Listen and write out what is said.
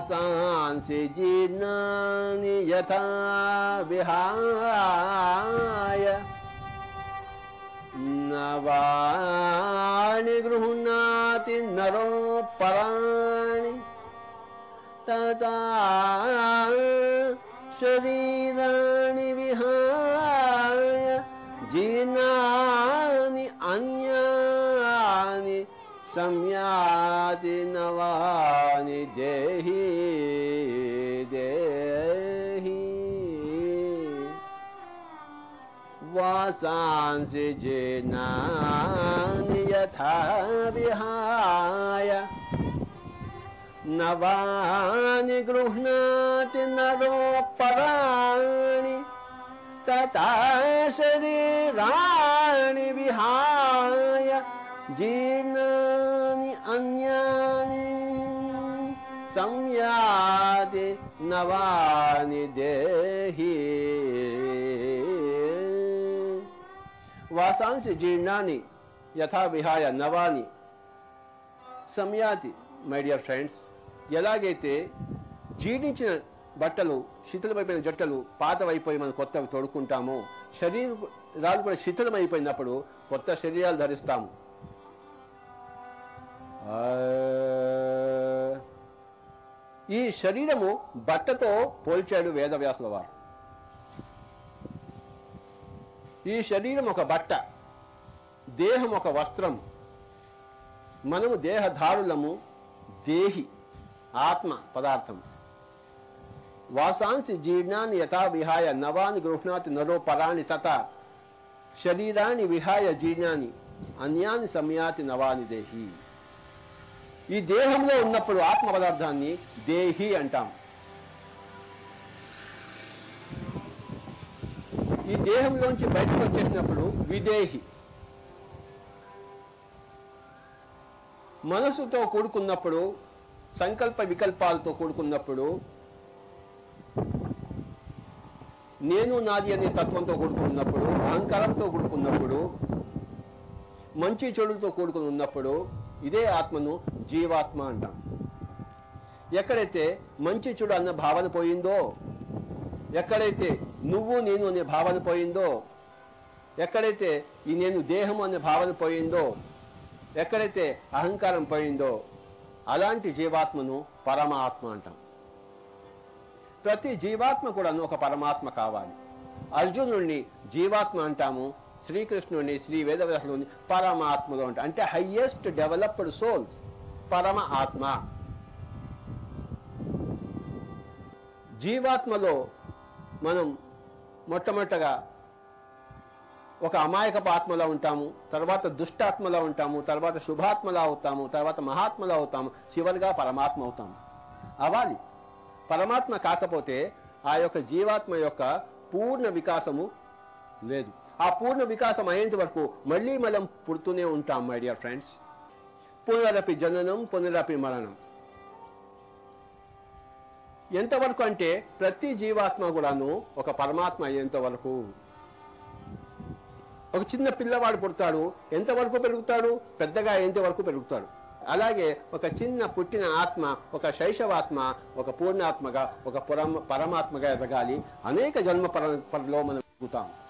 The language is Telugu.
वासांसि जीर्णानि यथा विहाय नवानि गृह्णाति नरोपराणि तथा शरीराणि विहाय जीर्णानि अन्यानि संयाति नवानि देहि देहि वासांसि जीर्णानि यथा विहाय नवानि गृह्णाति नरोपराणि तथा शरीराणि विहाय जीर्णानि अन्यानि संयाति नवानि देहि वासांसि जीर्णानि यथा विहाय नवानि संयाति మై డియర్ ఫ్రెండ్స్ ఎలాగైతే జీర్ణించిన బట్టలు శిథిలమైపోయిన జట్టలు పాతవైపోయి మనం కొత్తవి తొడుక్కుంటామో శరీరాలు కూడా శిథిలమైపోయినప్పుడు కొత్త శరీరాలు ధరిస్తాము ఈ శరీరము బట్టతో పోల్చాడు వేదవ్యాసుల వారు ఈ శరీరం ఒక బట్ట దేహం ఒక వస్త్రం మనము దేహధారులము దేహి ఆత్మ పదార్థం వాసాంసి జీర్ణాన్ని యథా విహాయ నవాని గృహ్ణాతి నరోపరాణి తథా శరీరాన్ని విహాయ జీర్ణాన్ని అన్యాన్ని సంయాతి నవాని దేహి ఈ దేహంలో ఉన్నప్పుడు ఆత్మ పదార్థాన్ని దేహి అంటాం ఈ దేహంలోంచి బయటకు వచ్చేసినప్పుడు విదేహి మనసుతో కూడుకున్నప్పుడు సంకల్ప వికల్పాలతో కూడుకున్నప్పుడు నేను నాది అనే తత్వంతో కూడుకున్నప్పుడు అహంకారంతో కూడుకున్నప్పుడు మంచి చెడులతో కూడుకుని ఉన్నప్పుడు ఇదే ఆత్మను జీవాత్మ అంటాం ఎక్కడైతే మంచి చెడు అన్న భావన పోయిందో ఎక్కడైతే నువ్వు నేను అనే భావన పోయిందో ఎక్కడైతే ఈ నేను దేహము అనే భావన పోయిందో ఎక్కడైతే అహంకారం పోయిందో అలాంటి జీవాత్మను పరమాత్మ అంటాం ప్రతి జీవాత్మ కూడా ఒక పరమాత్మ కావాలి అర్జునుడిని జీవాత్మ అంటాము శ్రీకృష్ణుడిని శ్రీ వేదవ్యాసుని పరమాత్మలో అంటాం అంటే హైయెస్ట్ డెవలప్డ్ సోల్స్ పరమ ఆత్మ జీవాత్మలో మనం మొట్టమొదటగా ఒక అమాయకపు ఆత్మలో ఉంటాము తర్వాత దుష్టాత్మలో ఉంటాము తర్వాత శుభాత్మలో అవుతాము తర్వాత మహాత్మలో అవుతాము చివరిగా పరమాత్మ అవుతాము అవ్వాలి పరమాత్మ కాకపోతే ఆ యొక్క జీవాత్మ యొక్క పూర్ణ వికాసము లేదు ఆ పూర్ణ వికాసం అయ్యేంత వరకు మళ్ళీ మనం పుడుతూనే ఉంటాం మై డియర్ ఫ్రెండ్స్ పునరపి జననం పునరపి మరణం ఎంతవరకు అంటే ప్రతి జీవాత్మ కూడాను ఒక పరమాత్మ అయ్యేంత వరకు ఒక చిన్న పిల్లవాడు పుడతాడు ఎంతవరకు పెరుగుతాడు పెద్దగా ఎంతవరకు పెరుగుతాడు అలాగే ఒక చిన్న పుట్టిన ఆత్మ ఒక శైశవాత్మ ఒక పూర్ణాత్మగా ఒక పరమాత్మగా ఎదగాలి అనేక జన్మ పరంపరలో మనం ఎదుగుతాం